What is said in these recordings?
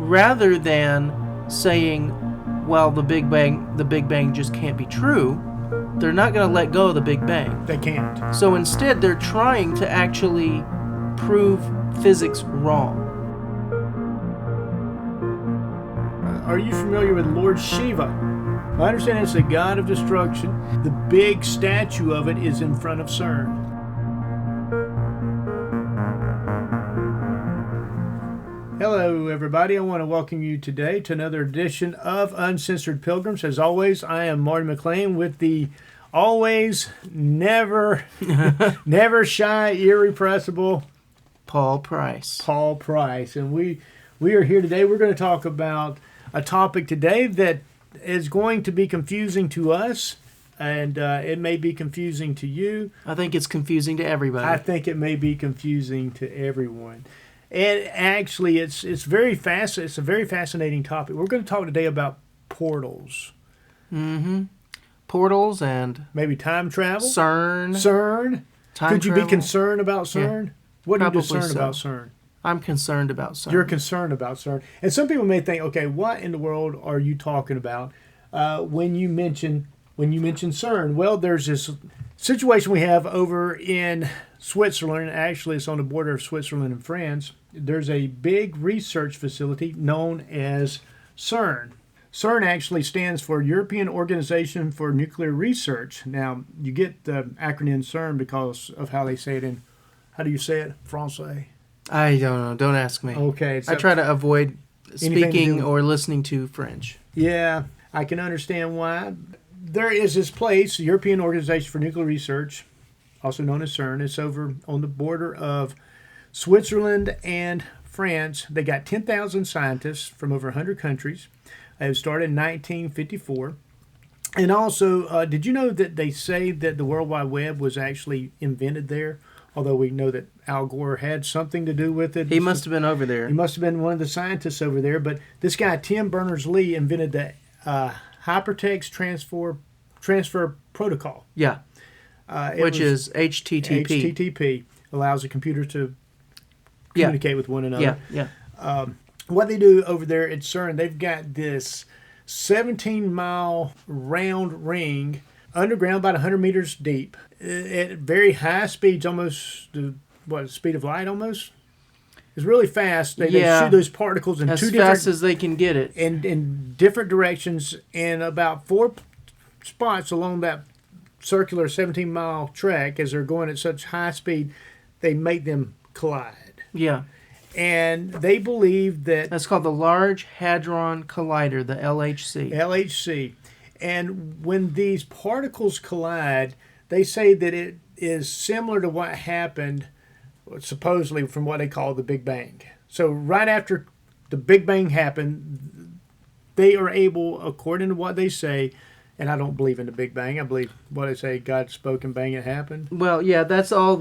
rather than saying, well, the Big Bang just can't be true. They're not going to let go of the Big Bang. They can't. So instead, they're trying to actually prove physics wrong. Are you familiar with Lord Shiva? I understand it's the god of destruction. The big statue of it is in front of CERN. Hello, everybody. I want to welcome you today to another edition of Uncensored Pilgrims. As always, I am Marty McLain with the always, never shy, irrepressible Paul Price. And we are here today. We're going to talk about a topic today that is going to be confusing to us, and it may be confusing to you. I think it's confusing to everybody. I think it may be confusing to everyone. And actually, it's very fast. It's a very fascinating topic. We're going to talk today about portals. Mm-hmm. Portals and maybe time travel. CERN. Could you be concerned about CERN? Yeah, what are you concerned about CERN? I'm concerned about CERN. You're concerned about CERN. And some people may think, okay, what in the world are you talking about when you mention CERN? Well, there's this situation we have over in Switzerland. Actually, it's on the border of Switzerland and France. There's a big research facility known as CERN. CERN actually stands for European Organization for Nuclear Research. Now, you get the acronym CERN because of how they say it in, how do you say it, Francais? I don't know. Don't ask me. Okay. I try to avoid speaking or listening to French. Yeah, I can understand why. There is this place, the European Organization for Nuclear Research, also known as CERN. It's over on the border of Switzerland and France. They got 10,000 scientists from over 100 countries. It was started in 1954. And also, did you know that they say that the World Wide Web was actually invented there? Although we know that Al Gore had something to do with it. He must have been over there. He must have been one of the scientists over there. But this guy, Tim Berners-Lee, invented the Hypertext Transfer Protocol. Yeah. Which is HTTP. HTTP allows a computer to communicate with one another. Yeah. What they do over there at CERN, they've got this 17-mile round ring underground, about 100 meters deep, at very high speeds, almost the speed of light almost. It's really fast. They shoot those particles in as fast as they can get it. In different directions, and about 4 spots along that circular 17-mile track, as they're going at such high speed, they make them collide. Yeah. And they believe that... That's called the Large Hadron Collider, the LHC. LHC. And when these particles collide, they say that it is similar to what happened, supposedly, from what they call the Big Bang. So right after the Big Bang happened, they are able, according to what they say, and I don't believe in the Big Bang. I believe what they say, God spoke and bang, it happened. Well, yeah, that's all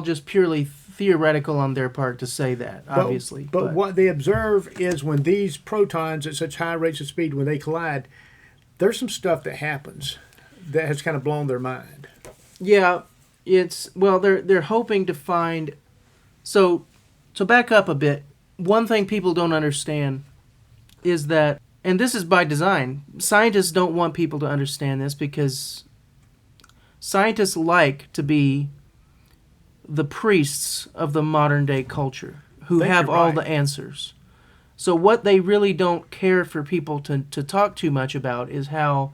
just purely theoretical on their part to say that, obviously. But what they observe is when these protons at such high rates of speed, when they collide, there's some stuff that happens that has kind of blown their mind. Yeah, they're hoping to find. So to back up a bit, one thing people don't understand is that, and this is by design, scientists don't want people to understand this because scientists like to be the priests of the modern day culture who have all the answers. So what they really don't care for people to talk too much about is how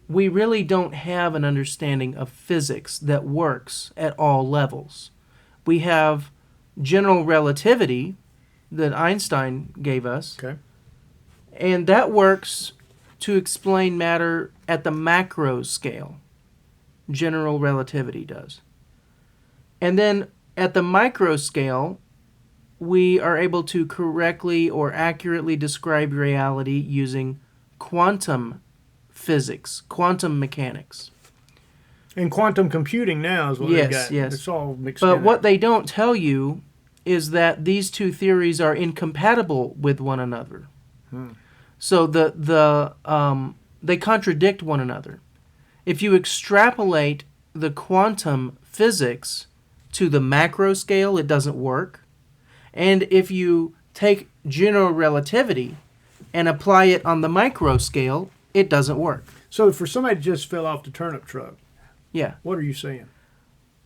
we really don't have an understanding of physics that works at all levels. We have general relativity that Einstein gave us. Okay. And that works to explain matter at the macro scale. General relativity does. And then at the micro scale, we are able to correctly or accurately describe reality using quantum physics, quantum mechanics. And quantum computing now is what they've got. Yes. It's all mixed But in what there. they don't tell you is that these two theories are incompatible with one another. So they contradict one another. If you extrapolate the quantum physics to the macro scale, it doesn't work. And if you take general relativity and apply it on the micro scale, it doesn't work. So for somebody to just fell off the turnip truck, Yeah. what are you saying?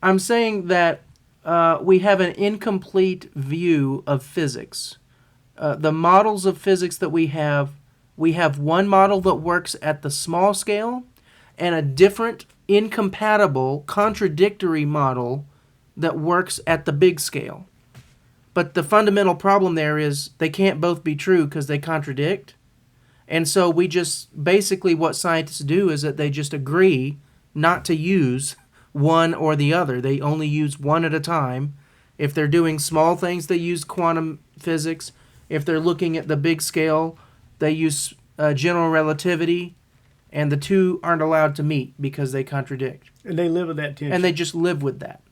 I'm saying that we have an incomplete view of physics. The models of physics that we have one model that works at the small scale and a different, incompatible, contradictory model that works at the big scale. But the fundamental problem there is they can't both be true because they contradict. And so we just, basically what scientists do is that they just agree not to use one or the other. They only use one at a time. If they're doing small things, they use quantum physics. If they're looking at the big scale, they use general relativity. And the two aren't allowed to meet because they contradict. And they live with that tension. And they just live with that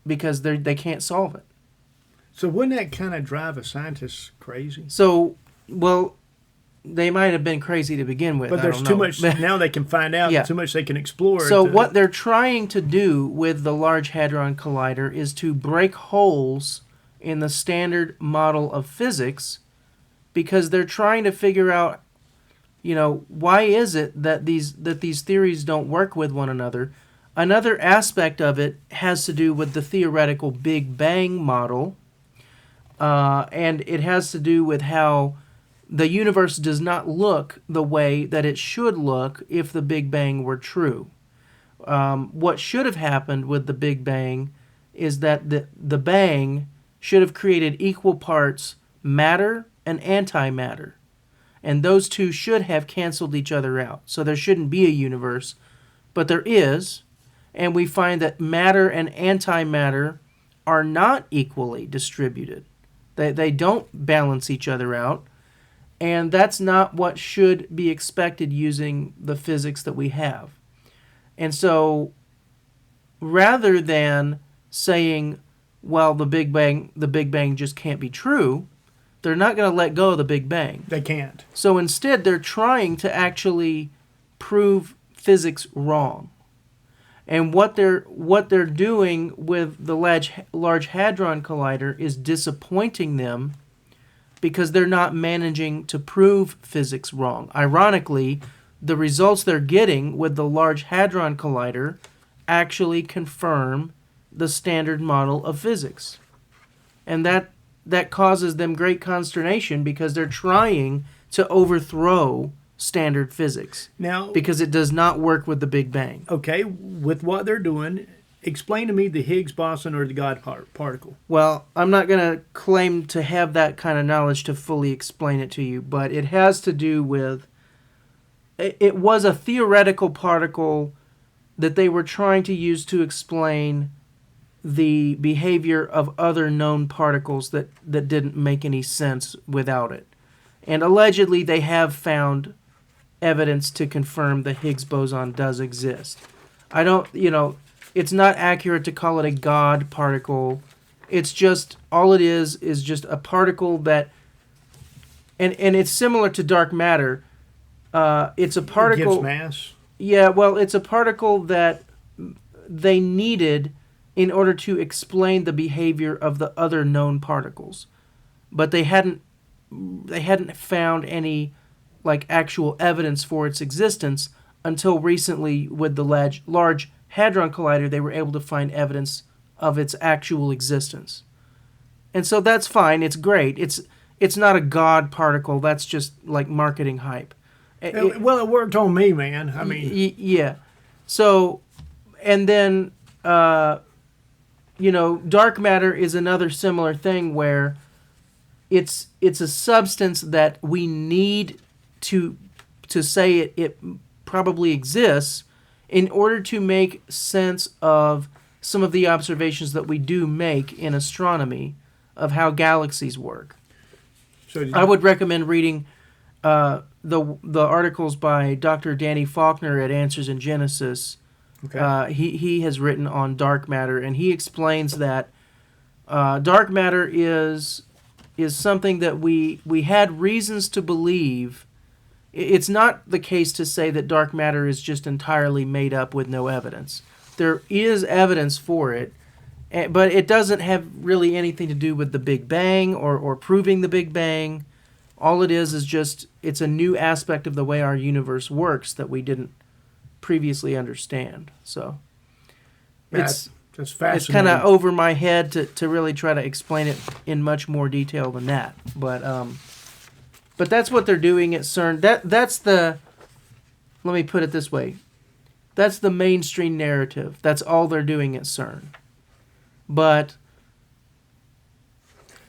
because they can't solve it. So wouldn't that kind of drive a scientist crazy? So, well, they might have been crazy to begin with. But there's too much, now they can find out, Yeah. too much they can explore. So what they're trying to do with the Large Hadron Collider is to break holes in the standard model of physics because they're trying to figure out, why is it that these theories don't work with one another. Another aspect of it has to do with the theoretical Big Bang model, and it has to do with how the universe does not look the way that it should look if the Big Bang were true. What should have happened with the Big Bang is that the Bang should have created equal parts matter and antimatter. And those two should have canceled each other out. So there shouldn't be a universe, but there is. And we find that matter and antimatter are not equally distributed. They don't balance each other out. And that's not what should be expected using the physics that we have. And so rather than saying, well, the Big Bang just can't be true, they're not going to let go of the Big Bang. They can't. So instead, they're trying to actually prove physics wrong. And what they're doing with the Large Hadron Collider is disappointing them because they're not managing to prove physics wrong. Ironically, the results they're getting with the Large Hadron Collider actually confirm the standard model of physics. And that causes them great consternation because they're trying to overthrow standard physics. Now, because it does not work with the Big Bang. Okay, with what they're doing, explain to me the Higgs boson or the God particle. Well, I'm not going to claim to have that kind of knowledge to fully explain it to you, but it has to do with, it was a theoretical particle that they were trying to use to explain the behavior of other known particles that didn't make any sense without it. And allegedly they have found evidence to confirm the Higgs boson does exist. It's not accurate to call it a God particle. It's just, all it is just a particle that, and it's similar to dark matter. It's a particle. It gives mass? Yeah, well, it's a particle that they needed in order to explain the behavior of the other known particles. But they hadn't found any actual evidence for its existence until recently with the Large Hadron Collider. They were able to find evidence of its actual existence. And so that's fine, it's great. It's not a God particle, that's just marketing hype. It worked on me, man. I mean... Yeah. So, and then... dark matter is another similar thing where it's a substance that we need to say it probably exists in order to make sense of some of the observations that we do make in astronomy of how galaxies work. So I would recommend reading the articles by Dr. Danny Faulkner at Answers in Genesis. Okay. He has written on dark matter, and he explains that dark matter is something that we had reasons to believe. It's not the case to say that dark matter is just entirely made up with no evidence. There is evidence for it, But it doesn't have really anything to do with the Big Bang or proving the Big Bang. All it is just it's a new aspect of the way our universe works that we didn't previously understand. So That's fascinating. it's kind of over my head to really try to explain it in much more detail than that. But that's what they're doing at CERN. That's the, let me put it this way. That's the mainstream narrative. That's all they're doing at CERN. But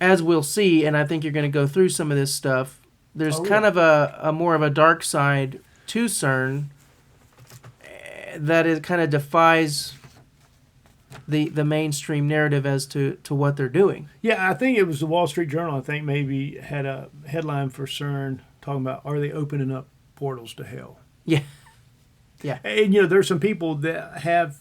as we'll see, and I think you're going to go through some of this stuff, there's kind of a more of a dark side to CERN that it kind of defies the mainstream narrative as to what they're doing. Yeah, I think it was the Wall Street Journal, I think maybe had a headline for CERN talking about, are they opening up portals to hell? Yeah. Yeah. And, there's some people that have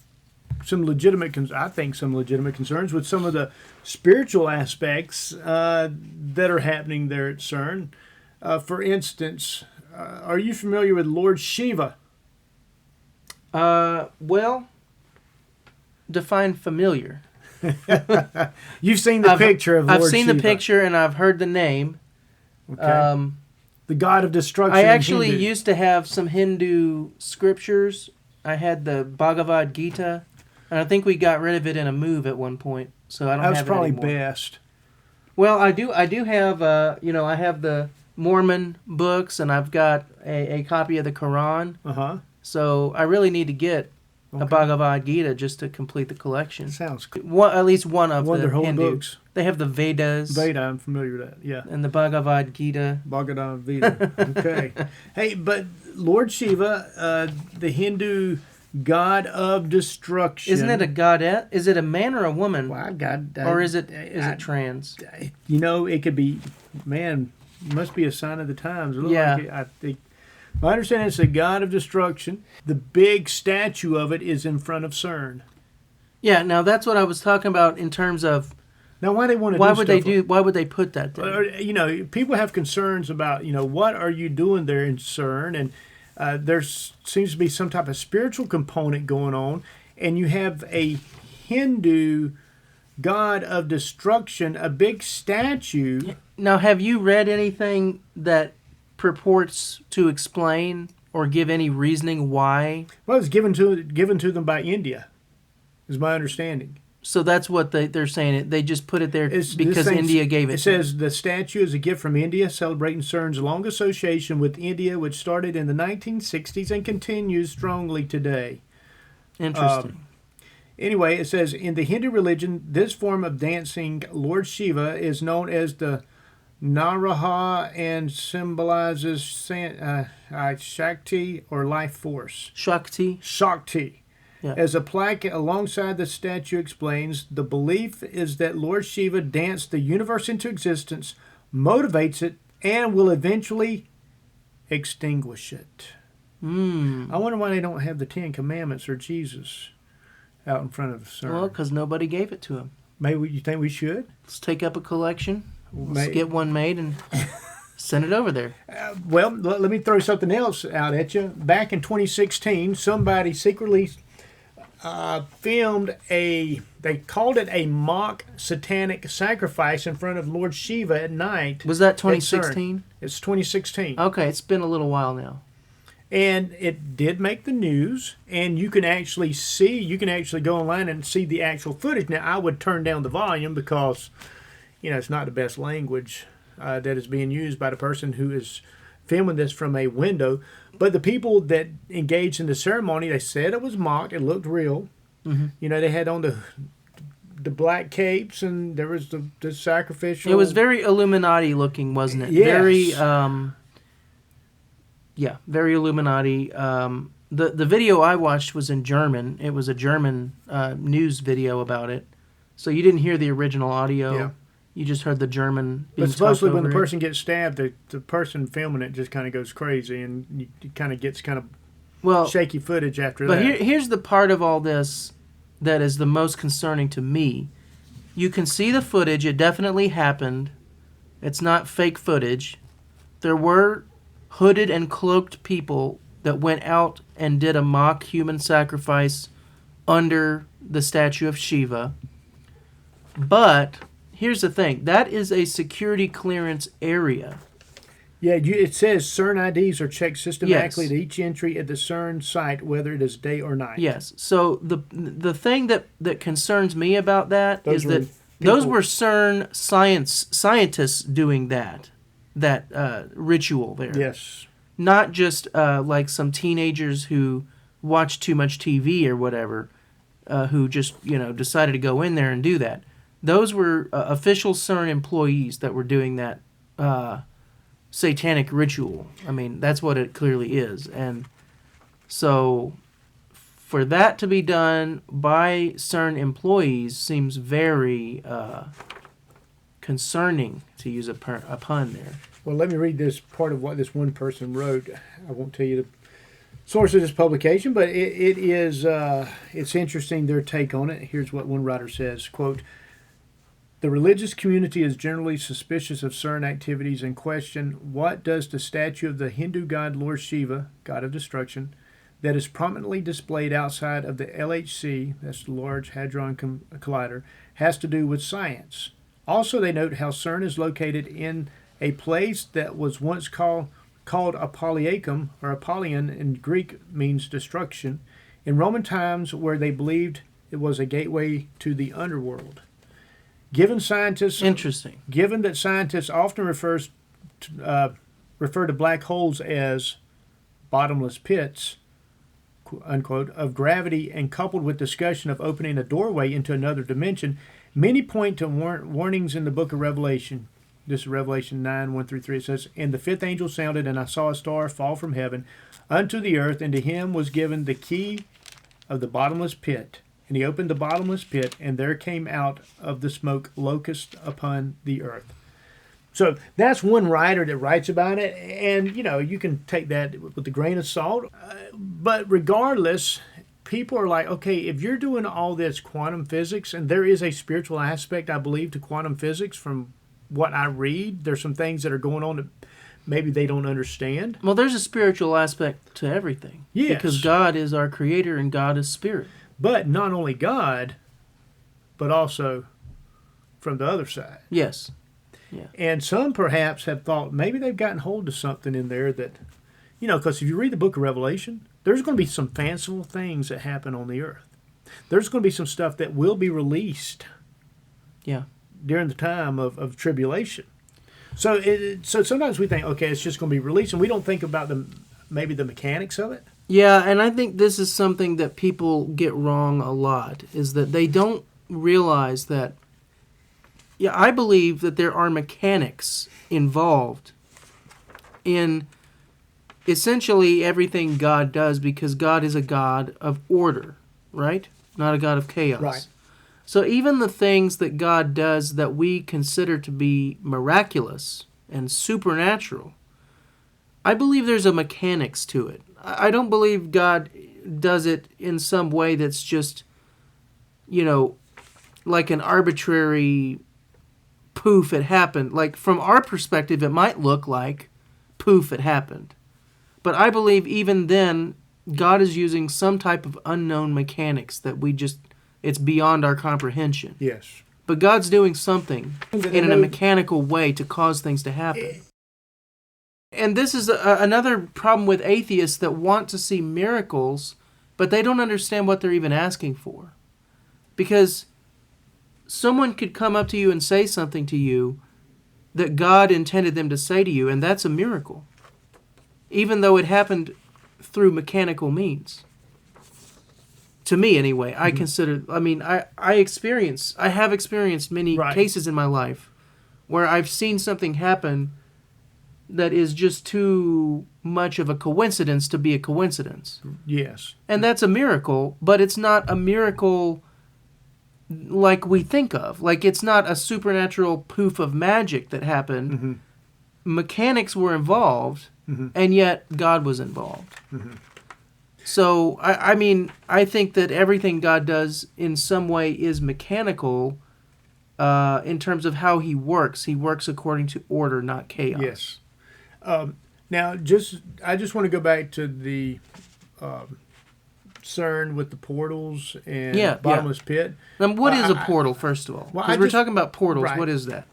some legitimate concerns with some of the spiritual aspects that are happening there at CERN. For instance, are you familiar with Lord Shiva? Well, define familiar. You've seen the picture of Lord Shiva. I've seen the picture and I've heard the name. Okay. The god of destruction. I actually used to have some Hindu scriptures. I had the Bhagavad Gita, and I think we got rid of it in a move at one point. So I don't have it anymore. That's probably best. Well, I do have I have the Mormon books, and I've got a copy of the Quran. Uh-huh. So I really need to get a Bhagavad Gita just to complete the collection. Sounds cool. At least one of their the whole Hindu books. They have the Vedas. Veda, I'm familiar with that, yeah. And the Bhagavad Gita. Bhagavad Gita, okay. Hey, but Lord Shiva, the Hindu god of destruction. Isn't it a godette? Is it a man or a woman? Well, or is it trans? It could be, man, must be a sign of the times. Yeah. I think, my understanding is the god of destruction. The big statue of it is in front of CERN. Yeah, now that's what I was talking about in terms of. Now, why would they put that there? People have concerns about, what are you doing there in CERN? And there seems to be some type of spiritual component going on. And you have a Hindu god of destruction, a big statue. Now, have you read anything that purports to explain or give any reasoning why? Well, it's given to them by India, is my understanding. So that's what they're saying. They just put it there because India gave it. It says the statue is a gift from India, celebrating CERN's long association with India, which started in the 1960s and continues strongly today. Interesting. Anyway, it says, in the Hindu religion, this form of dancing Lord Shiva is known as the Naraha and symbolizes Shakti or life force. Shakti. Yeah. As a plaque alongside the statue explains, the belief is that Lord Shiva danced the universe into existence, motivates it, and will eventually extinguish it. I wonder why they don't have the Ten Commandments or Jesus out in front of CERN. Well, because nobody gave it to him. Maybe you think we should? Let's take up a collection. Let's get one made and send it over there. Well, let me throw something else out at you. Back in 2016, somebody secretly filmed they called it a mock satanic sacrifice in front of Lord Shiva at night. Was that 2016? It's 2016. Okay, it's been a little while now. And it did make the news, and you can actually go online and see the actual footage. Now, I would turn down the volume because, it's not the best language that is being used by the person who is filming this from a window. But the people that engaged in the ceremony, they said it was mocked. It looked real. Mm-hmm. They had on the black capes, and there was the sacrificial. It was very Illuminati looking, wasn't it? Yes. Very Illuminati. The video I watched was in German. It was a German news video about it. So you didn't hear the original audio. Yeah. You just heard the German being But supposedly when the person gets stabbed, the person filming it just kind of goes crazy, and it kind of gets shaky footage after that. But here's the part of all this that is the most concerning to me. You can see the footage. It definitely happened. It's not fake footage. There were hooded and cloaked people that went out and did a mock human sacrifice under the statue of Shiva. But here's the thing. That is a security clearance area. Yeah, it says CERN IDs are checked systematically Yes. at each entry at the CERN site, whether it is day or night. Yes. So the thing that concerns me about that Those is were that those people- were CERN scientists doing that ritual there. Yes. Not just like some teenagers who watch too much TV or whatever, who just decided to go in there and do that. Those were official CERN employees that were doing that satanic ritual. I mean, that's what it clearly is. And so for that to be done by CERN employees seems very concerning, to use a pun there. Well, let me read this part of what this one person wrote. I won't tell you the source of this publication, but it's interesting, their take on it. Here's what one writer says, quote, "The religious community is generally suspicious of CERN activities and question, what does the statue of the Hindu god Lord Shiva, god of destruction, that is prominently displayed outside of the LHC, that's the Large Hadron Collider, has to do with science? Also, they note how CERN is located in a place that was once called Apollaiacum, or Apollyon in Greek means destruction, in Roman times, where they believed it was a gateway to the underworld. Given that scientists often refer to black holes as bottomless pits, unquote, of gravity, and coupled with discussion of opening a doorway into another dimension, many point to warnings in the book of Revelation. This is Revelation 9, 1-3. It says, "And the fifth angel sounded, and I saw a star fall from heaven unto the earth, and to him was given the key of the bottomless pit. And he opened the bottomless pit, and there came out of the smoke locusts upon the earth." So that's one writer that writes about it, and you can take that with a grain of salt. But regardless, people are like, okay, if you're doing all this quantum physics, and there is a spiritual aspect, I believe, to quantum physics from what I read, there's some things that are going on that maybe they don't understand. Well, there's a spiritual aspect to everything. Yes. Because God is our creator and God is spirit. But not only God, but also from the other side. Yes. Yeah. And some perhaps have thought maybe they've gotten hold of something in there that, because if you read the book of Revelation, there's going to be some fanciful things that happen on the earth. There's going to be some stuff that will be released. Yeah. During the time of tribulation. So sometimes we think, okay, it's just going to be released, and we don't think about maybe the mechanics of it. Yeah, and I think this is something that people get wrong a lot, is that they don't realize that, I believe that there are mechanics involved in essentially everything God does, because God is a God of order, right? Not a God of chaos. Right. So even the things that God does that we consider to be miraculous and supernatural, I believe there's a mechanics to it. I don't believe God does it in some way that's just, like an arbitrary poof, it happened. Like from our perspective, it might look like poof, it happened. But I believe even then, God is using some type of unknown mechanics that it's beyond our comprehension. Yes. But God's doing something in a mechanical way to cause things to happen. And this is another problem with atheists that want to see miracles, but they don't understand what they're even asking for. Because someone could come up to you and say something to you that God intended them to say to you, and that's a miracle. Even though it happened through mechanical means. To me, anyway, I consider, I have experienced many cases in my life where I've seen something happen that is just too much of a coincidence to be a coincidence. Yes. And that's a miracle, but it's not a miracle like we think of. Like, it's not a supernatural poof of magic that happened. Mm-hmm. Mechanics were involved, and yet God was involved. Mm-hmm. So, I think that everything God does in some way is mechanical in terms of how he works. He works according to order, not chaos. Yes. Now, I just want to go back to the CERN with the portals and Yeah, bottomless pit. Now, what is a portal, first of all? Well, Because we're talking about portals. right. What is that?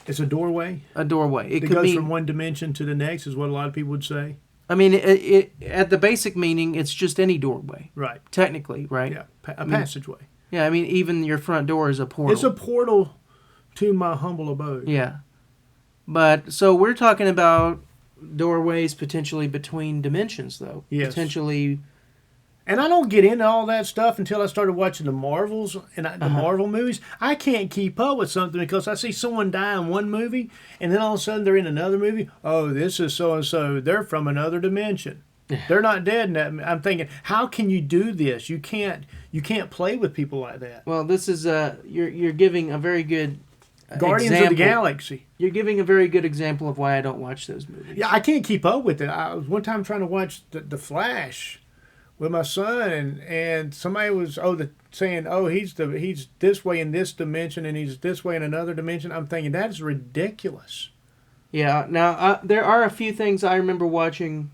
It's a doorway. A doorway. It That could goes mean, from one dimension to the next, is what a lot of people would say. I mean, it at the basic meaning, it's just any doorway. Right. Technically, right? Yeah. A passageway. Yeah, I mean, even your front door is a portal. It's a portal to my humble abode. Yeah. But, so we're talking about doorways potentially between dimensions, though. Yes. Potentially. And I don't get into all that stuff until I started watching the Marvels and the Marvel movies. I can't keep up with something because I see someone die in one movie, and then all of a sudden they're in another movie. Oh, this is so-and-so. They're from another dimension. They're not dead. In that. I'm thinking, how can you do this? You can't play with people like that. Well, this is you're giving a very good Guardians example. of the Galaxy. You're giving a very good example of why I don't watch those movies. Yeah, I can't keep up with it. I was one time trying to watch the Flash with my son, and somebody was saying, he's this way in this dimension, and he's this way in another dimension. I'm thinking, that is ridiculous. Yeah. Now there are a few things I remember watching,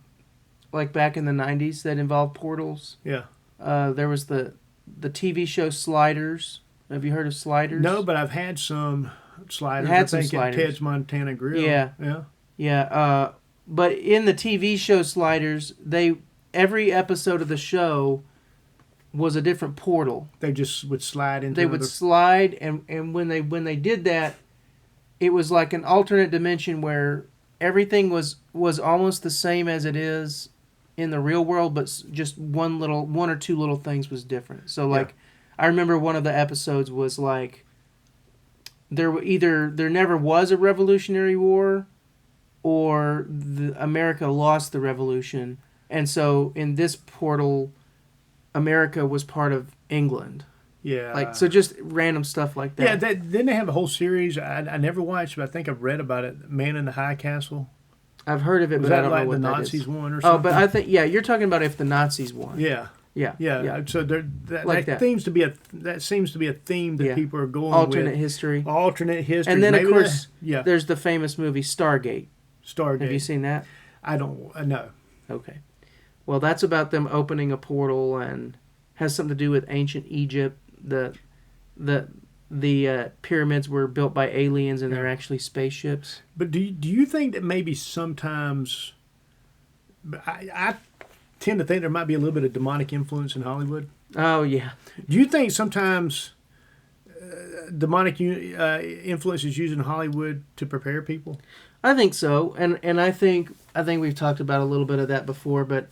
like back in the '90s, that involved portals. Yeah. There was the TV show Sliders. Have you heard of Sliders? No, but I've had some sliders. Had I some think sliders. at Ted's Montana Grill. Yeah. Yeah. Yeah. But in the TV show Sliders, every episode of the show was a different portal. They just would slide into. They would slide, and when they did that, it was like an alternate dimension where everything was almost the same as it is in the real world, but just one or two little things was different. So like, I remember one of the episodes was like, there never was a Revolutionary War, or America lost the Revolution, and so in this portal, America was part of England. Yeah. Like, so just random stuff like that. Yeah, didn't they have a whole series? I never watched, but I think I've read about it. Man in the High Castle. I've heard of it, Was but I that don't like know what the that Nazis is. won or something? Oh, but I think, you're talking about if the Nazis won. Yeah. Yeah. Yeah. So Like that. seems to be a theme that people are going Alternate with. history. Alternate history. And then, of Maybe course, that- there's the famous movie Stargate. Stargate. Have you seen that? I don't know. Okay. Well, that's about them opening a portal and has something to do with ancient Egypt. The pyramids were built by aliens and they're actually spaceships. But do you think that maybe sometimes I tend to think there might be a little bit of demonic influence in Hollywood? Oh, yeah. Do you think sometimes demonic influence is used in Hollywood to prepare people? I think so. And I think we've talked about a little bit of that before, but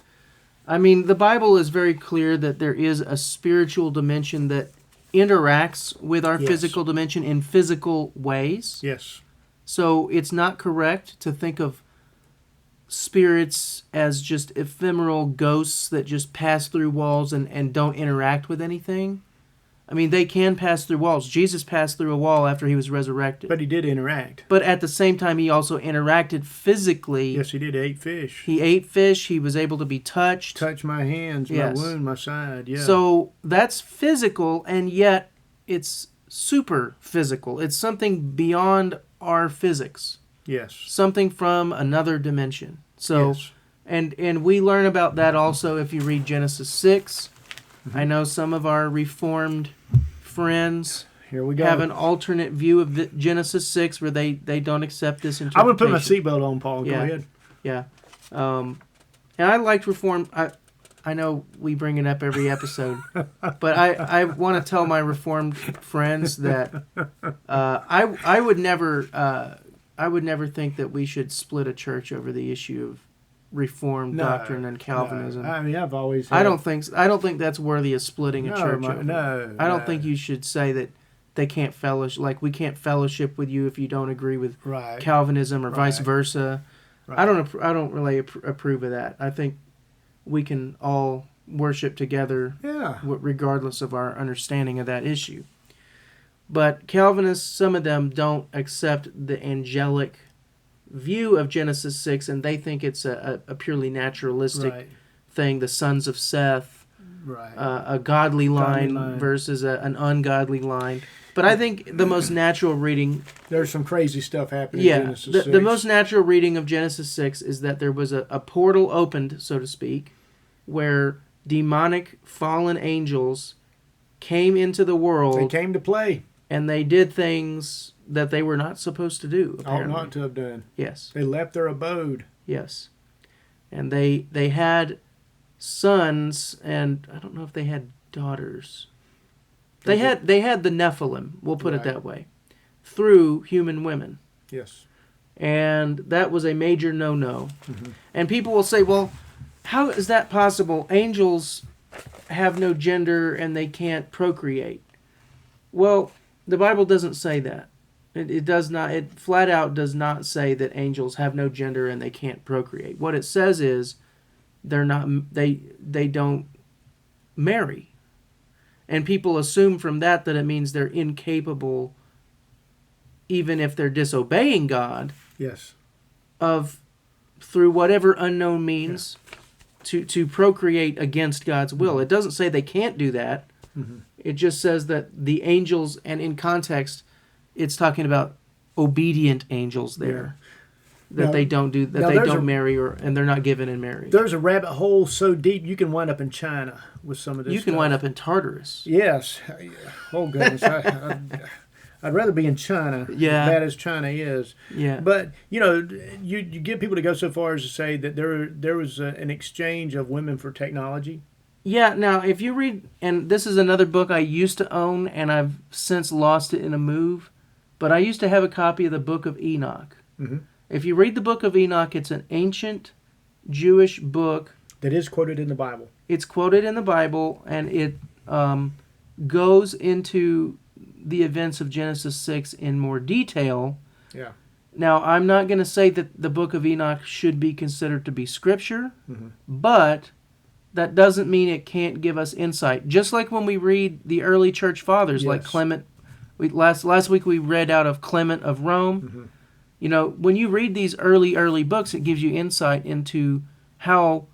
I mean, the Bible is very clear that there is a spiritual dimension that interacts with our physical dimension in physical ways. Yes. So it's not correct to think of spirits as just ephemeral ghosts that just pass through walls and don't interact with anything. I mean, they can pass through walls. Jesus passed through a wall after he was resurrected. But he did interact. But at the same time, he also interacted physically. Yes, he did. He ate fish. He ate fish. He was able to be touched. Touch my hands, Yes. my wound, my side. Yeah. So that's physical, and yet it's super physical. It's something beyond our physics. Yes. Something from another dimension. So, Yes. and we learn about that also if you read Genesis 6. I know some of our Reformed friends Here we go. have an alternate view of the Genesis 6 where they don't accept this interpretation. I'm going to put my seatbelt on, Paul. Go Yeah. ahead. Yeah. And I liked Reformed. I know we bring it up every episode, but I want to tell my Reformed friends that I would never think that we should split a church over the issue of Reformed doctrine and Calvinism. No. I mean, I've always. I don't think that's worthy of splitting a church over. No. I don't think you should say that they can't fellowship. Like, we can't fellowship with you if you don't agree with Right. Calvinism or vice versa. Right. I don't really approve of that. I think we can all worship together, Yeah. regardless of our understanding of that issue. But Calvinists, some of them don't accept the angelic view of Genesis 6, and they think it's a purely naturalistic thing, the sons of Seth, Right. a godly line, versus an ungodly line. But I think the most natural reading... There's some crazy stuff happening in Genesis 6. The most natural reading of Genesis 6 is that there was a portal opened, so to speak, where demonic fallen angels came into the world. They came to play. And they did things that they were not supposed to do. Apparently. Ought not to have done. Yes. They left their abode. Yes. And they had sons, and I don't know if they had daughters. They had the Nephilim, we'll put it that way, through human women. Yes. And that was a major no-no. Mm-hmm. And people will say, well, how is that possible? Angels have no gender and they can't procreate. Well, the Bible doesn't say that. It does not. It flat out does not say that angels have no gender and they can't procreate. What it says is they're not. They don't marry, and people assume from that it means they're incapable, even if they're disobeying God. Yes. Of through whatever unknown means, to procreate against God's will. Mm-hmm. It doesn't say they can't do that. Mm-hmm. It just says that the angels, and in context, it's talking about obedient angels there, that they don't do that. They don't marry, and they're not given in marriage. There's a rabbit hole so deep you can wind up in China with some of this. You can wind up in Tartarus. Yes. Oh goodness, I'd rather be in China. Yeah. As bad as China is. Yeah. But you get people to go so far as to say that there was an exchange of women for technology. Yeah, now, if you read, and this is another book I used to own, and I've since lost it in a move, but I used to have a copy of the Book of Enoch. Mm-hmm. If you read the Book of Enoch, it's an ancient Jewish book. That is quoted in the Bible. It's quoted in the Bible, and it goes into the events of Genesis 6 in more detail. Yeah. Now, I'm not going to say that the Book of Enoch should be considered to be Scripture, but that doesn't mean it can't give us insight. Just like when we read the early church fathers, like Clement. Last week we read out of Clement of Rome. Mm-hmm. When you read these early books, it gives you insight into how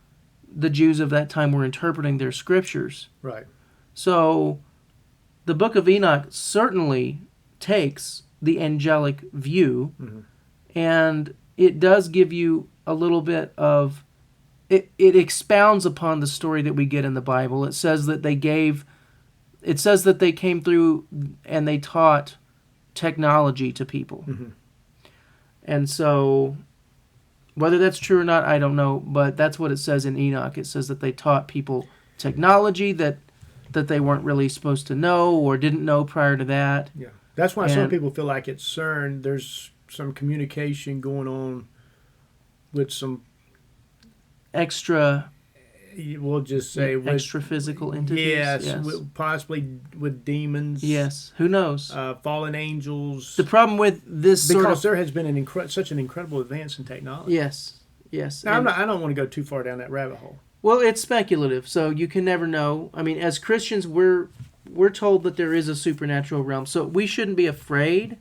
the Jews of that time were interpreting their scriptures. Right. So the Book of Enoch certainly takes the angelic view, and it does give you a little bit of... It expounds upon the story that we get in the Bible. It says that they came through and they taught technology to people. Mm-hmm. And so, whether that's true or not, I don't know, but that's what it says in Enoch. It says that they taught people technology that they weren't really supposed to know or didn't know prior to that. Yeah, that's why some people feel like at CERN there's some communication going on with some extra... We'll just say extra physical entities. Yes. Possibly with demons. Yes, who knows? Fallen angels. The problem with this because there has been such an incredible advance in technology. Yes. Now, I don't want to go too far down that rabbit hole. Well, it's speculative, so you can never know. I mean, as Christians, we're told that there is a supernatural realm, so we shouldn't be afraid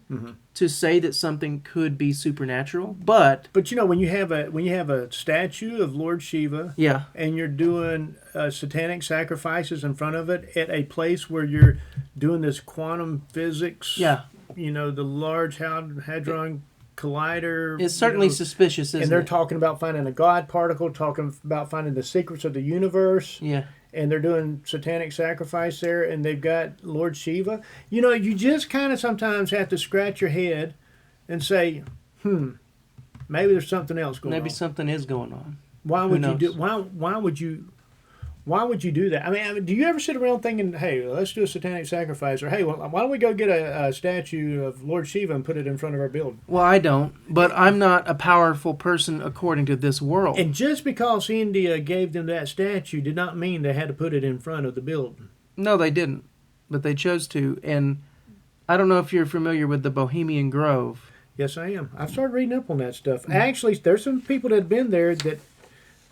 to say that something could be supernatural. But when you have a statue of Lord Shiva, and you're doing satanic sacrifices in front of it at a place where you're doing this quantum physics, the Large Hadron Collider, it's certainly suspicious, isn't it? And they're talking about finding a God particle, talking about finding the secrets of the universe. Yeah. And they're doing satanic sacrifice there, and they've got Lord Shiva. You just kind of sometimes have to scratch your head and say, maybe there's something else going on. Maybe something is going on. Why would you do? Why would you do that? I mean, do you ever sit around thinking, hey, let's do a satanic sacrifice, or hey, why don't we go get a statue of Lord Shiva and put it in front of our building? Well, I don't, but I'm not a powerful person according to this world. And just because India gave them that statue did not mean they had to put it in front of the building. No, they didn't, but they chose to. And I don't know if you're familiar with the Bohemian Grove. Yes, I am. I've started reading up on that stuff. Actually, there's some people that have been there that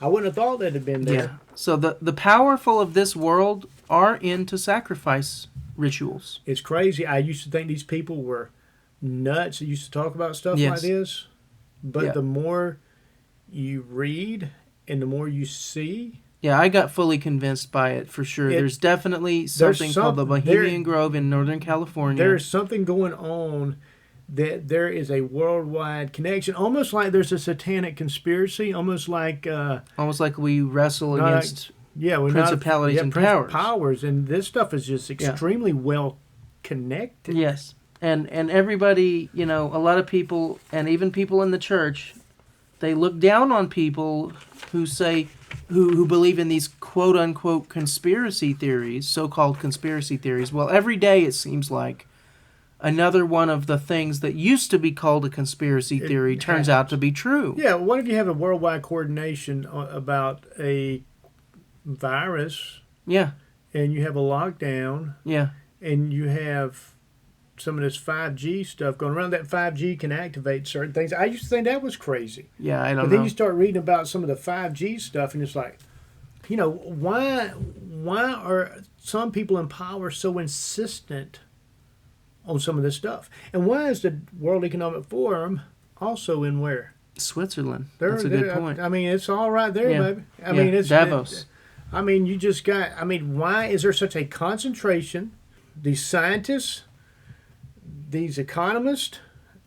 I wouldn't have thought they'd have been there. Yeah. So the powerful of this world are into sacrifice rituals. It's crazy. I used to think these people were nuts that used to talk about stuff like this. But the more you read and the more you see... Yeah, I got fully convinced by it, for sure. There's definitely something called the Bohemian Grove in Northern California. There's something going on that there is a worldwide connection, almost like there's a satanic conspiracy, almost like we wrestle against Yeah, we're principalities not, and powers. powers. And this stuff is just extremely well connected. Yes. And everybody, a lot of people, and even people in the church, they look down on people who say, who believe in these quote-unquote conspiracy theories, so-called conspiracy theories. Well, every day it seems like another one of the things that used to be called a conspiracy theory turns out to be true. Yeah, what if you have a worldwide coordination about a virus? Yeah. And you have a lockdown. Yeah. And you have some of this 5G stuff going around. That 5G can activate certain things. I used to think that was crazy. Yeah, I don't know. But then you start reading about some of the 5G stuff, and it's like, why are some people in power so insistent on some of this stuff? And why is the World Economic Forum also in where? Switzerland. That's a good point. I mean, it's all right there, baby. I mean, it's Davos. You just got. I mean, why is there such a concentration? These scientists, these economists,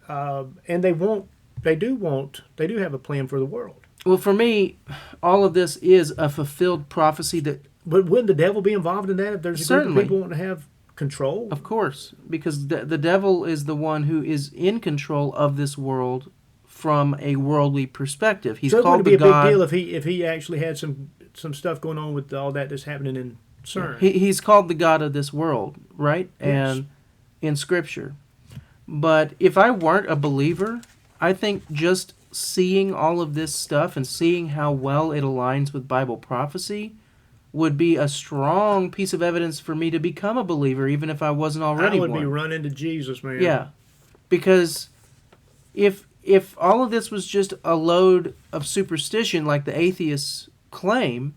and they do have a plan for the world. Well, for me, all of this is a fulfilled prophecy that. But wouldn't the devil be involved in that if there's a group of people wanting to have control? Of course, because the devil is the one who is in control of this world from a worldly perspective. He's so called it would be the a God. big deal if he actually had some stuff going on with all that's happening in CERN. He's called the God of this world, right? Yes. And in Scripture. But if I weren't a believer, I think just seeing all of this stuff and seeing how well it aligns with Bible prophecy would be a strong piece of evidence for me to become a believer, even if I wasn't already one. I would be running to Jesus, man. Yeah, because if all of this was just a load of superstition like the atheists claim,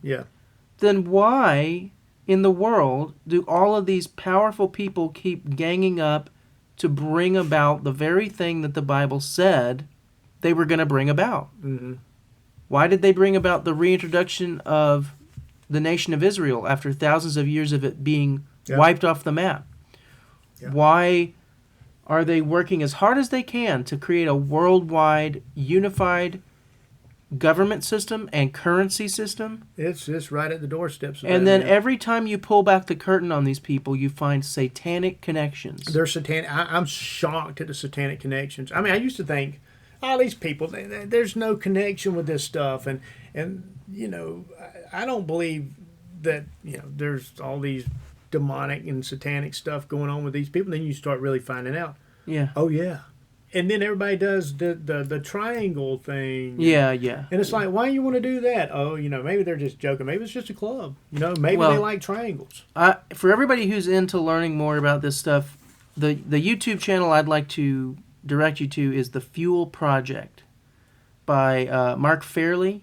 then why in the world do all of these powerful people keep ganging up to bring about the very thing that the Bible said they were going to bring about? Mm-hmm. Why did they bring about the reintroduction of the nation of Israel after thousands of years of it being wiped off the map? Why are they working as hard as they can to create a worldwide unified government system and currency system? It's right at the doorsteps of and that, then man. every time you pull back the curtain on these people, you find satanic connections. They're satanic. I'm shocked at the satanic connections. I mean, I used to think, these people, there's no connection with this stuff. And I don't believe that, there's all these demonic and satanic stuff going on with these people. Then you start really finding out. Yeah. Oh, yeah. And then everybody does the triangle thing. Yeah. And it's like, why do you want to do that? Oh, maybe they're just joking. Maybe it's just a club. Maybe they like triangles. For everybody who's into learning more about this stuff, the YouTube channel I'd like to direct you to is The Fuel Project by Mark Fairley.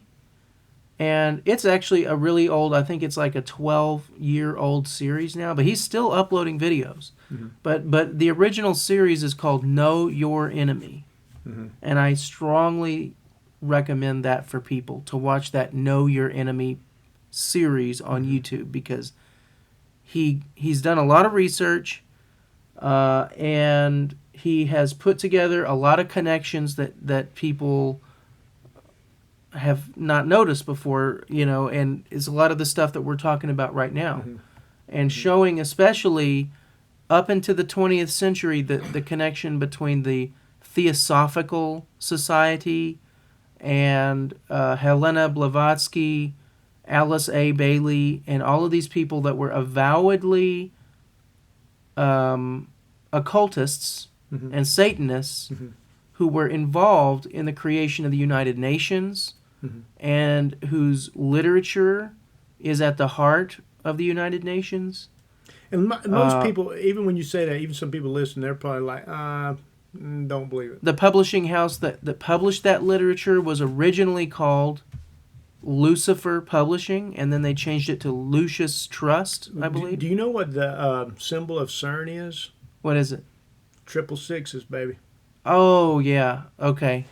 And it's actually a really old, I think it's like a 12-year-old series now, but he's still uploading videos. Mm-hmm. But the original series is called Know Your Enemy. Mm-hmm. And I strongly recommend that for people, to watch that Know Your Enemy series on YouTube, because he's done a lot of research, and he has put together a lot of connections that people have not noticed before, and it's a lot of the stuff that we're talking about right now. Mm-hmm. And showing especially up into the 20th century the connection between the Theosophical Society and Helena Blavatsky, Alice A. Bailey, and all of these people that were avowedly occultists and Satanists who were involved in the creation of the United Nations, and whose literature is at the heart of the United Nations. And most people, even when you say that, even some people listen, they're probably like, don't believe it. The publishing house that published that literature was originally called Lucifer Publishing, and then they changed it to Lucius Trust, I believe. Do you know what the symbol of CERN is? What is it? 666s, baby. Oh, yeah. Okay.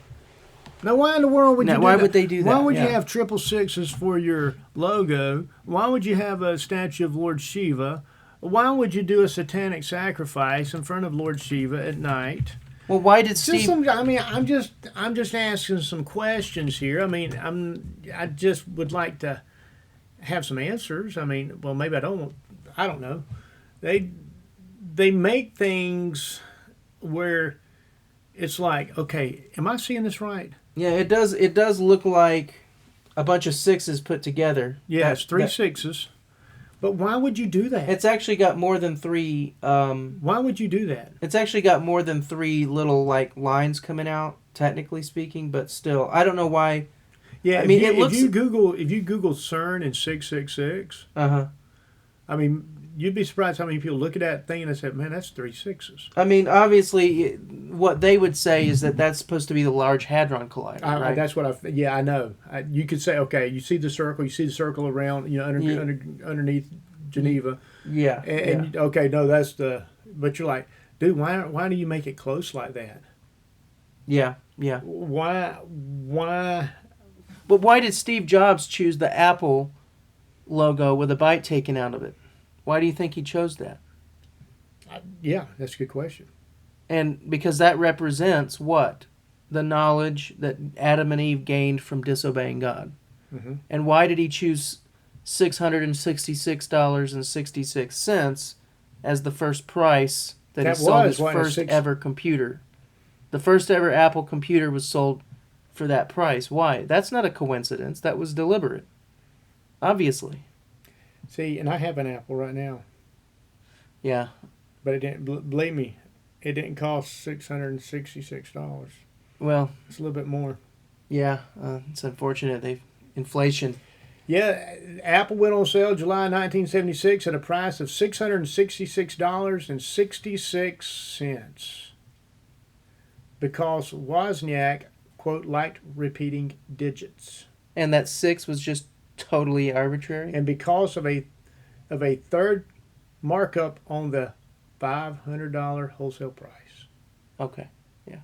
Now, why in the world would you do that? Why would they do that? Why would you have 666s for your logo? Why would you have a statue of Lord Shiva? Why would you do a satanic sacrifice in front of Lord Shiva at night? Well, why did Steve... I'm just asking some questions here. I mean, I just would like to... have some answers. I mean, well, maybe I don't. I don't know. They make things where it's like, okay, am I seeing this right? Yeah, it does. It does look like a bunch of sixes put together. Yeah, it's three sixes. But why would you do that? It's actually got more than three. Why would you do that? It's actually got more than three little like lines coming out, technically speaking, but still, I don't know why. Yeah, I mean, if you Google CERN and 666, I mean, you'd be surprised how many people look at that thing and they say, "Man, that's 3 sixes." I mean, obviously, what they would say is that that's supposed to be the Large Hadron Collider, right? That's what I know. You could say, okay, you see the circle around, underneath Geneva. Yeah. And okay, no, that's but you're like, dude, why do you make it close like that? Yeah, yeah. Why? But why did Steve Jobs choose the Apple logo with a bite taken out of it? Why do you think he chose that? Yeah, that's a good question. And because that represents what? The knowledge that Adam and Eve gained from disobeying God. Mm-hmm. And why did he choose $666.66 as the first price that he sold his first ever computer? The first ever Apple computer was sold for that price. Why? That's not a coincidence. That was deliberate. Obviously. See, and I have an Apple right now. Yeah. But it didn't, believe me, it didn't cost $666. Well, it's a little bit more. Yeah, it's unfortunate. Inflation. Yeah, Apple went on sale July 1976 at a price of $666.66 because Wozniak, quote, liked repeating digits. And that 6 was just totally arbitrary? And because of a third markup on the $500 wholesale price. Okay, yeah.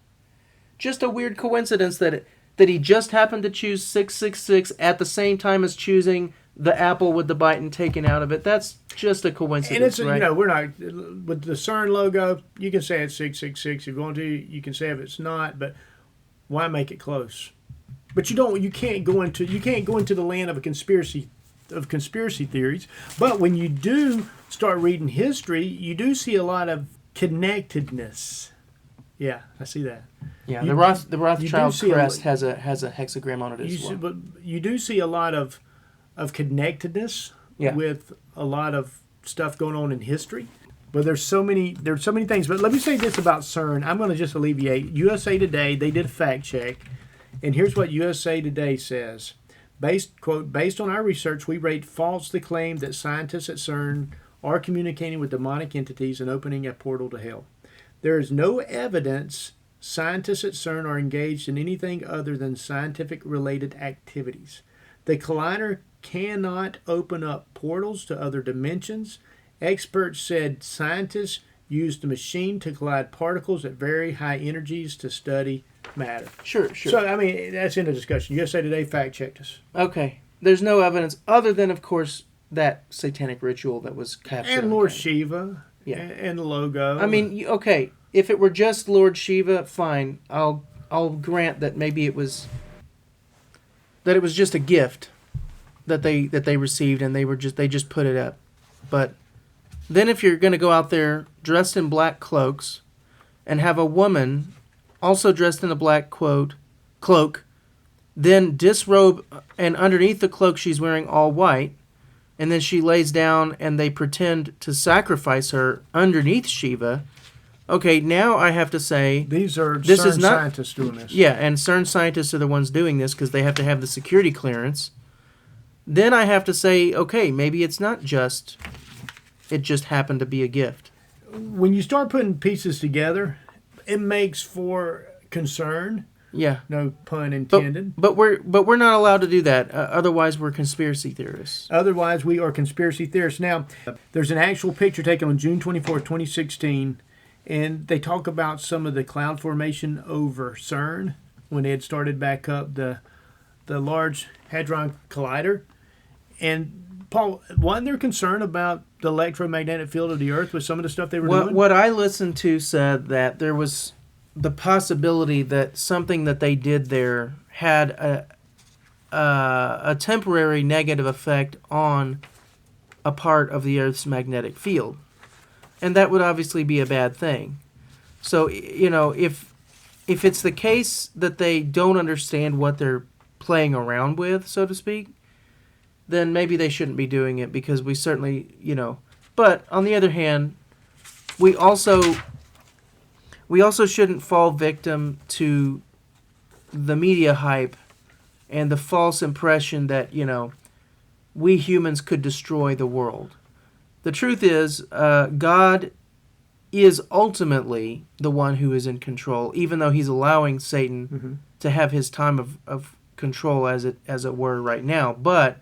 Just a weird coincidence that he just happened to choose 666 at the same time as choosing the apple with the bite taken out of it. That's just a coincidence, and it's, right? We're not, with the CERN logo, you can say it's 666 if you want to. You can say if it's not, but why make it close? But you can't go into the land of conspiracy theories. But when you do start reading history, you do see a lot of connectedness. Yeah, I see that. Yeah, the Rothschild crest has a hexagram on it as well. But you do see a lot of connectedness with a lot of stuff going on in history. But there's so many things. But let me say this about CERN. I'm going to just alleviate. USA Today, they did a fact check. And here's what USA Today says. Based on our research, we rate false the claim that scientists at CERN are communicating with demonic entities and opening a portal to hell. There is no evidence scientists at CERN are engaged in anything other than scientific-related activities. The collider cannot open up portals to other dimensions. Experts said scientists used the machine to collide particles at very high energies to study matter. Sure. So, I mean, that's in the discussion. USA Today fact-checked us. Okay. There's no evidence other than, of course, that satanic ritual that was captured. And Lord Shiva. Yeah. And the logo. I mean, okay, if it were just Lord Shiva, fine. I'll grant that maybe it was just a gift that they received and they just put it up. But then if you're going to go out there dressed in black cloaks and have a woman also dressed in a black cloak, then disrobe, and underneath the cloak she's wearing all white, and then she lays down and they pretend to sacrifice her underneath Shiva. Okay, now I have to say... This is not scientists doing this. Yeah, and CERN scientists are the ones doing this because they have to have the security clearance. Then I have to say, okay, maybe it's not just... It just happened to be a gift. When you start putting pieces together, it makes for concern. Yeah. No pun intended. But we're not allowed to do that. Otherwise, we're conspiracy theorists. Otherwise, we are conspiracy theorists. Now, there's an actual picture taken on June 24, 2016, and they talk about some of the cloud formation over CERN when they had started back up the Large Hadron Collider. And, Paul, wasn't there concern about the electromagnetic field of the Earth with some of the stuff they were doing? What I listened to said that there was the possibility that something that they did there had a temporary negative effect on a part of the Earth's magnetic field. And that would obviously be a bad thing. So, if it's the case that they don't understand what they're playing around with, so to speak, then maybe they shouldn't be doing it, because we certainly, But on the other hand, we also shouldn't fall victim to the media hype and the false impression that, we humans could destroy the world. The truth is, God is ultimately the one who is in control, even though he's allowing Satan to have his time of control, as it were, right now. But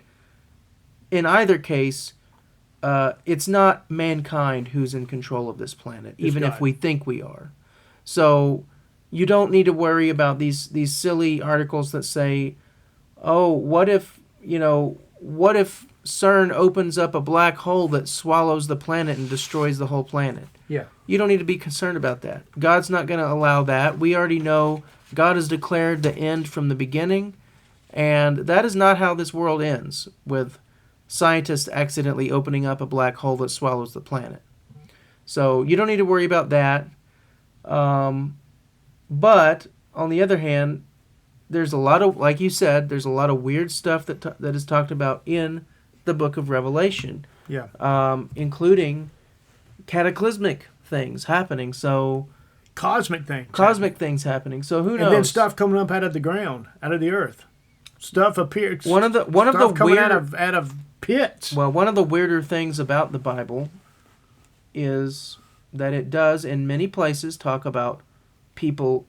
in either case, it's not mankind who's in control of this planet, even if we think we are. So you don't need to worry about these silly articles that say, oh, what if CERN opens up a black hole that swallows the planet and destroys the whole planet? Yeah. You don't need to be concerned about that. God's not going to allow that. We already know God has declared the end from the beginning, and that is not how this world ends, with scientists accidentally opening up a black hole that swallows the planet. So you don't need to worry about that. But on the other hand, there's a lot of, like you said, there's a lot of weird stuff that is talked about in the book of Revelation. Yeah. Including cataclysmic things happening. So cosmic things happening. So who knows? And then stuff coming up out of the ground, out of the earth. Stuff appears. One of the coming weird, out of pits. Well, one of the weirder things about the Bible is that it does in many places talk about people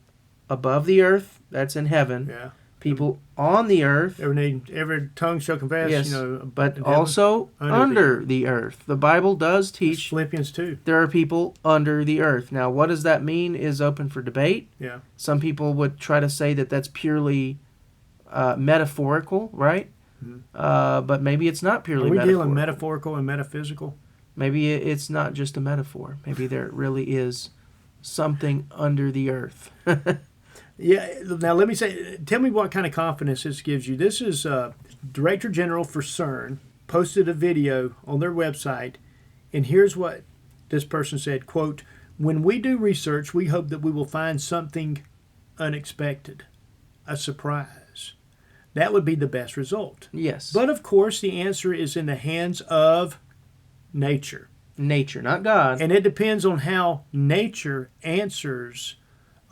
above the earth, that's in heaven. Yeah. People on the earth. Every tongue shall confess. Yes, but also under the earth. The Bible does teach. Philippians 2. There are people under the earth. Now, what does that mean is open for debate. Yeah. Some people would try to say that that's purely metaphorical, right? Mm-hmm. But maybe it's not purely metaphorical. Are we dealing metaphorical and metaphysical? Maybe it's not just a metaphor. Maybe there really is something under the earth. Yeah. Now, let me say, tell me what kind of confidence this gives you. This is Director General for CERN posted a video on their website, and here's what this person said, quote, "When we do research, we hope that we will find something unexpected, a surprise. That would be the best result. Yes. But, of course, the answer is in the hands of nature. Nature, not God. And it depends on how nature answers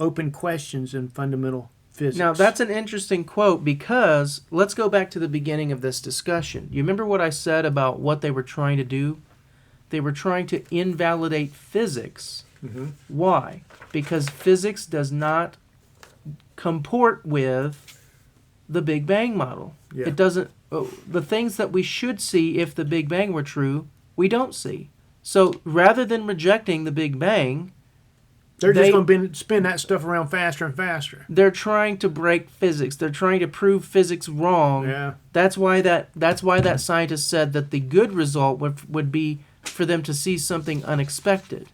open questions in fundamental physics." Now, that's an interesting quote, because let's go back to the beginning of this discussion. You remember what I said about what they were trying to do? They were trying to invalidate physics. Mm-hmm. Why? Because physics does not comport with the Big Bang model. Yeah. It doesn't. The things that we should see if the Big Bang were true, we don't see. So rather than rejecting the Big Bang, they're just going to spin that stuff around faster and faster. They're trying to break physics. They're trying to prove physics wrong. Yeah. That's why that scientist said that the good result would be for them to see something unexpected.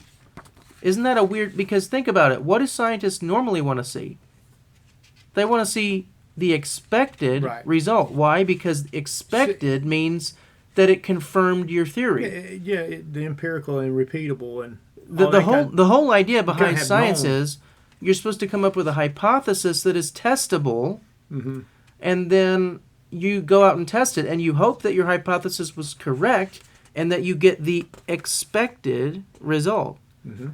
Isn't that a weird? Because think about it. What do scientists normally want to see? They want to see the expected result. Why? Because expected means that it confirmed your theory. Yeah, the empirical and repeatable and the whole idea behind science is you're supposed to come up with a hypothesis that is testable, mm-hmm. and then you go out and test it, and you hope that your hypothesis was correct and that you get the expected result. Mm-hmm.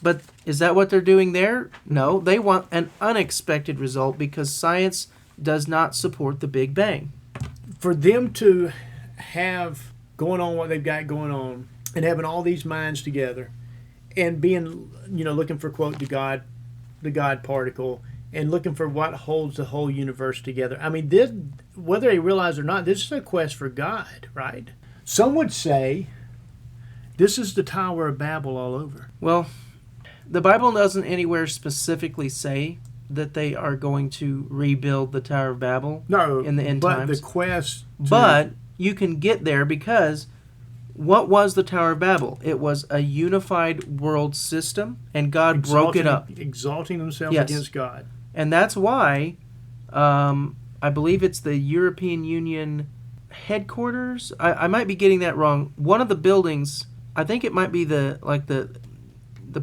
But is that what they're doing there? No, they want an unexpected result because science does not support the Big Bang. For them to have going on what they've got going on and having all these minds together and being, looking for, quote, the God particle and looking for what holds the whole universe together. I mean, this, whether they realize it or not, this is a quest for God, right? Some would say this is the Tower of Babel all over. Well, the Bible doesn't anywhere specifically say that they are going to rebuild the Tower of Babel in the end times. But the quest... But you can get there because what was the Tower of Babel? It was a unified world system, and God broke it up. Exalting themselves against God. And that's why I believe it's the European Union headquarters. I might be getting that wrong. One of the buildings, I think it might be the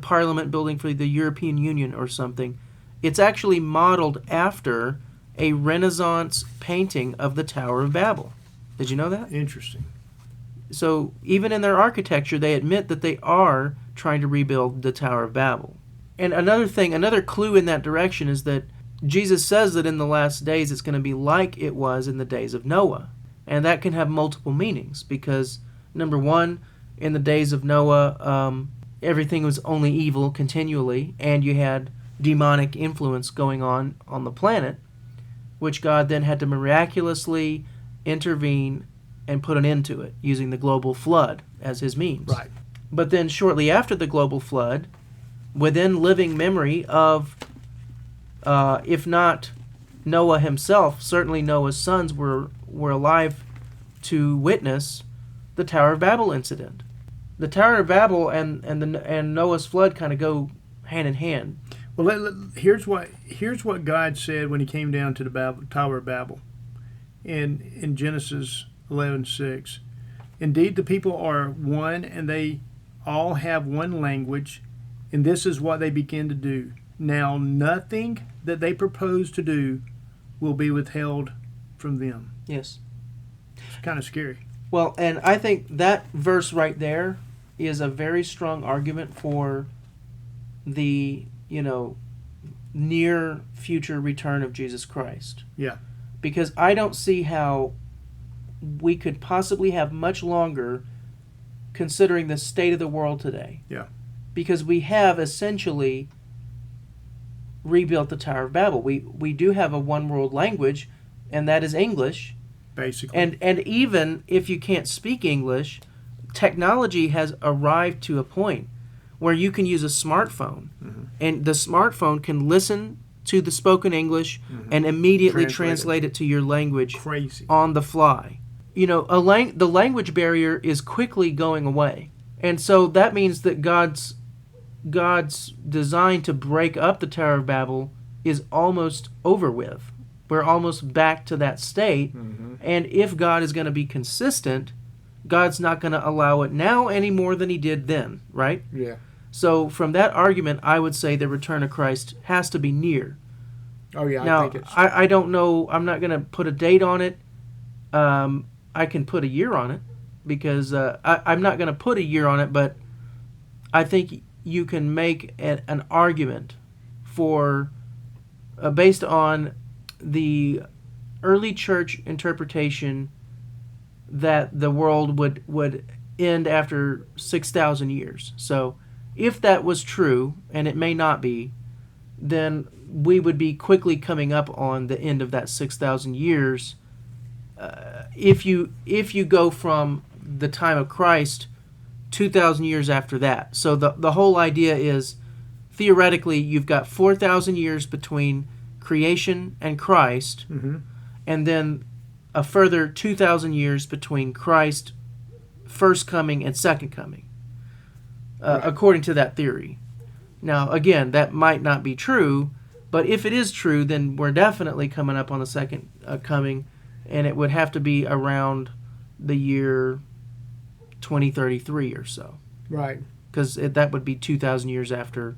Parliament building for the European Union or something. It's actually modeled after a Renaissance painting of the Tower of Babel. Did you know that? Interesting. So even in their architecture, they admit that they are trying to rebuild the Tower of Babel. And another clue in that direction is that Jesus says that in the last days it's going to be like it was in the days of Noah. And that can have multiple meanings because, number one, in the days of Noah, everything was only evil continually, and you had demonic influence going on the planet, which God then had to miraculously intervene and put an end to it using the global flood as his means. Right. But then shortly after the global flood, within living memory of, if not Noah himself, certainly Noah's sons were alive to witness the Tower of Babel incident. The Tower of Babel and Noah's flood kind of go hand in hand. Well, here's what God said when he came down to the Tower of Babel in Genesis 11:6. Indeed, the people are one, and they all have one language, and this is what they begin to do. Now, nothing that they propose to do will be withheld from them. Yes. It's kind of scary. Well, and I think that verse right there is a very strong argument for the, near future return of Jesus Christ. Yeah. Because I don't see how we could possibly have much longer considering the state of the world today. Yeah. Because we have essentially rebuilt the Tower of Babel. We do have a one world language, and that is English. Basically. And even if you can't speak English, technology has arrived to a point where you can use a smartphone, and the smartphone can listen to the spoken English and immediately translate it to your language. Crazy. On the fly. The language barrier is quickly going away. And so that means that God's design to break up the Tower of Babel is almost over with. We're almost back to that state. And if God is going to be consistent, God's not going to allow it now any more than he did then, right? Yeah. So from that argument, I would say the return of Christ has to be near. Oh, yeah, Now, I think it's... I don't know. I'm not going to put a date on it. I can put a year on it because I'm not going to put a year on it, but I think you can make an argument for, based on the early church interpretation that the world would end after 6,000 years. So if that was true, and it may not be, then we would be quickly coming up on the end of that 6,000 years. If you go from the time of Christ 2,000 years after that. So the whole idea is, theoretically, you've got 4,000 years between creation and Christ, and then a further 2,000 years between Christ first coming and second coming, according to that theory. Now, again, that might not be true, but if it is true, then we're definitely coming up on the second coming, and it would have to be around the year 2033 or so. Right. Because that would be 2,000 years after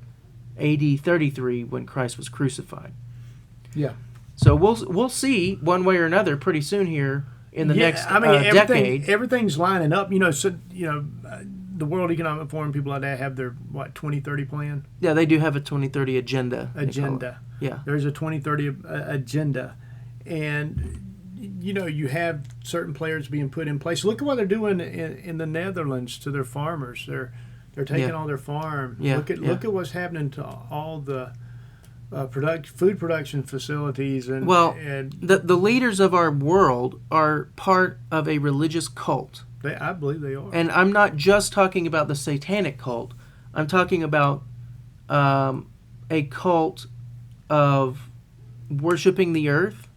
AD 33 when Christ was crucified. Yeah. So we'll see one way or another pretty soon here in the next decade. Everything's lining up. The World Economic Forum, people like that, have their 2030 plan. Yeah, they do have a 2030 agenda. Yeah. There's a 2030 agenda, and you have certain players being put in place. Look at what they're doing in the Netherlands to their farmers. They're taking all their farm. Yeah. Look at what's happening to all the food production facilities. And the leaders of our world are part of a religious cult. I believe they are. And I'm not just talking about the satanic cult. I'm talking about a cult of worshiping the earth,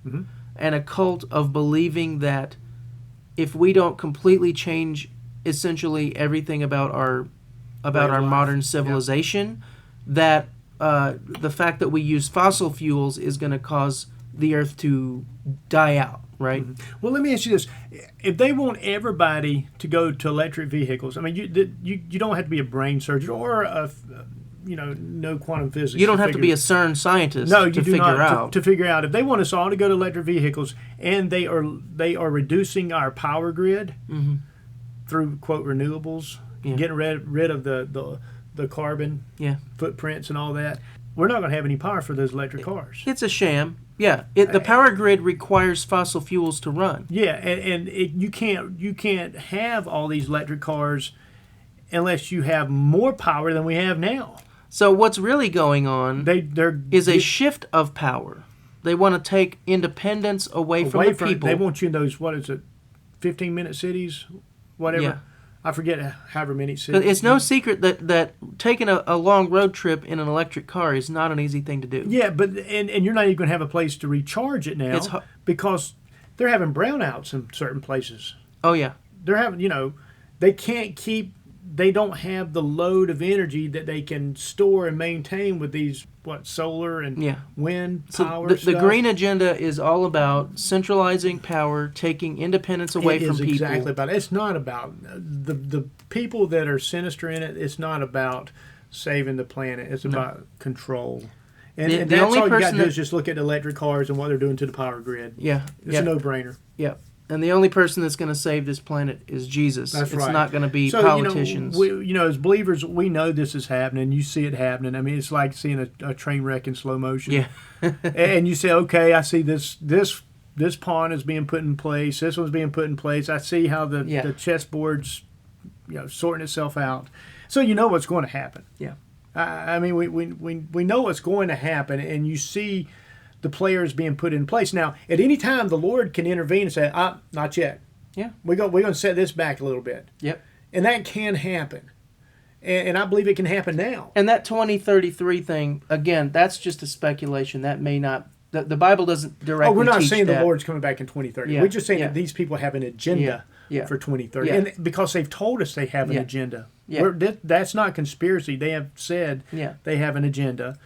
and a cult of believing that if we don't completely change essentially everything about our modern civilization, that the fact that we use fossil fuels is going to cause the earth to die out, right? Well, let me ask you this: if they want everybody to go to electric vehicles, I mean, you don't have to be a brain surgeon or no quantum physics. You don't have to be a CERN scientist no, you to do figure not, out. to figure out if they want us all to go to electric vehicles, and they are reducing our power grid through quote renewables, getting rid of the carbon footprints and all that. We're not going to have any power for those electric cars. It's a sham. Yeah, the power grid requires fossil fuels to run. Yeah, and you can't have all these electric cars unless you have more power than we have now. So what's really going on is a shift of power. They want to take independence away from the people. They want you in those, 15-minute cities, whatever. Yeah. I forget however many cities. It's no secret that taking a long road trip in an electric car is not an easy thing to do. Yeah, but and you're not even going to have a place to recharge it now because they're having brownouts in certain places. Oh, yeah. They're having, they don't have the load of energy that they can store and maintain with these, solar and wind power stuff. The green agenda is all about centralizing power, taking independence away from people. It's exactly about it. It's not about the people that are sinister in it. It's not about saving the planet. It's about control. And that's all you got to do is just look at electric cars and what they're doing to the power grid. Yeah. It's a no-brainer. Yeah. And the only person that's going to save this planet is Jesus. That's right. It's not going to be politicians. As believers, we know this is happening. You see it happening. I mean, it's like seeing a train wreck in slow motion. Yeah. And you say, okay, I see this pawn is being put in place. This one's being put in place. I see how the chessboard's sorting itself out. So you know what's going to happen. Yeah. I mean, we know what's going to happen, and you see the players being put in place. Now, at any time, the Lord can intervene and say, not yet. Yeah. We're going to set this back a little bit. Yep. And that can happen. And I believe it can happen now. And that 2033 thing, again, that's just a speculation. That may not... The Bible doesn't directly teach we're not saying that. the Lord's coming back in 2030. Yeah. We're just saying that these people have an agenda for 2030. Yeah. And because they've told us they have an agenda. Yeah. That's not conspiracy. They have said they have an agenda.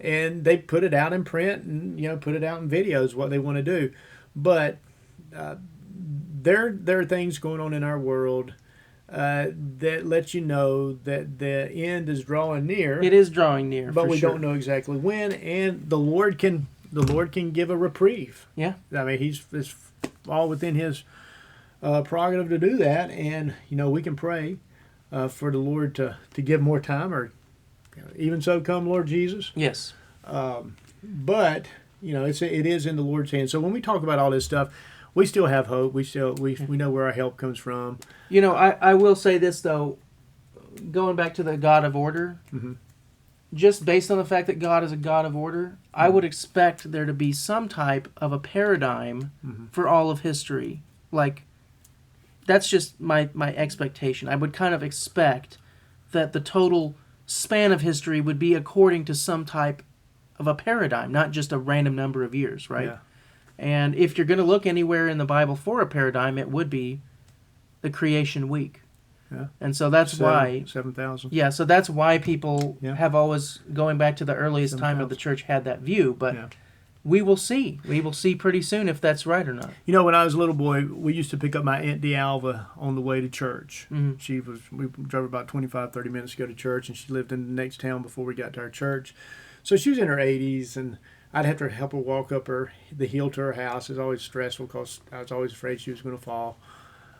And they put it out in print and put it out in videos what they want to do, but there are things going on in our world that let you know that the end is drawing near. It is drawing near, but for we sure. don't know exactly when. And the Lord can give a reprieve. Yeah, I mean it's all within His prerogative to do that, and we can pray for the Lord to give more time or. Even so, come Lord Jesus. Yes. But it is in the Lord's hands. So when we talk about all this stuff, we still have hope. We know where our help comes from. I will say this though, going back to the God of order, just based on the fact that God is a God of order, I would expect there to be some type of a paradigm for all of history. Like, that's just my expectation. I would kind of expect that the total span of history would be according to some type of a paradigm, not just a random number of years, right? Yeah. And if you're going to look anywhere in the Bible for a paradigm, it would be the creation week. Yeah. And so that's why 7,000. Yeah, so that's why people have always, going back to the earliest time of the church, had that view. But we will see. We will see pretty soon if that's right or not. When I was a little boy, we used to pick up my Aunt DeAlva on the way to church. We drove about 25, 30 minutes to go to church, and she lived in the next town before we got to our church. So she was in her 80s, and I'd have to help her walk up the hill to her house. It was always stressful because I was always afraid she was going to fall.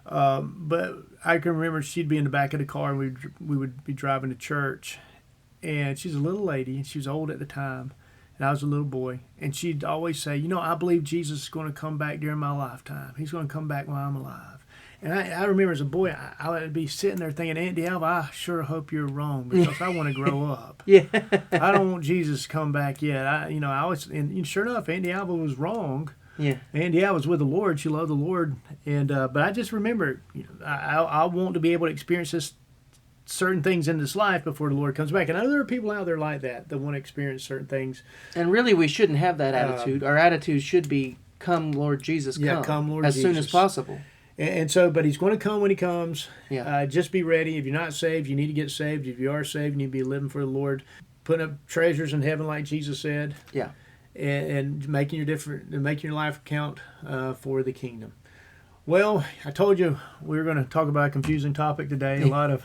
But I can remember she'd be in the back of the car, and we would be driving to church. And she's a little lady, and she was old at the time. And I was a little boy, and she'd always say, I believe Jesus is going to come back during my lifetime. He's going to come back while I'm alive. And I remember as a boy, I would be sitting there thinking, Aunt DeAlva, I sure hope you're wrong because I want to grow up. Yeah. I don't want Jesus to come back yet. And sure enough, Aunt DeAlva was wrong. Yeah. Aunt DeAlva was with the Lord. She loved the Lord. And but I just remember, I want to be able to experience certain things in this life before the Lord comes back. And I know there are people out there like that want to experience certain things. And really, we shouldn't have that attitude. Our attitude should be, come, Lord Jesus, come. Yeah, come, Lord as Jesus. soon as possible. And so, but He's going to come when He comes. Yeah. Just be ready. If you're not saved, you need to get saved. If you are saved, you need to be living for the Lord, putting up treasures in heaven like Jesus said. Yeah. and making your life count for the kingdom. Well, I told you we were going to talk about a confusing topic today. A lot of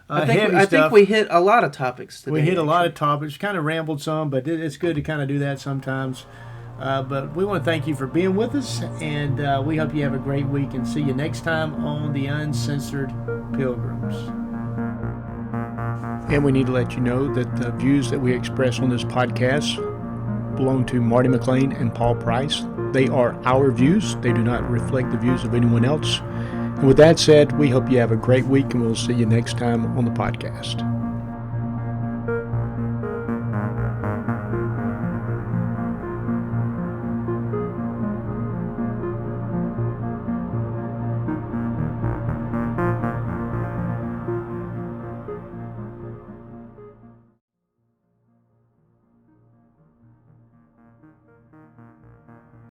I think we hit a lot of topics today. We hit a lot of topics, kind of rambled some, but it's good to kind of do that sometimes. But we want to thank you for being with us, and we hope you have a great week, and see you next time on the Uncensored Pilgrims. And we need to let you know that the views that we express on this podcast belong to Marty McLain and Paul Price. They are our views. They do not reflect the views of anyone else. And with that said, we hope you have a great week, and we'll see you next time on the podcast.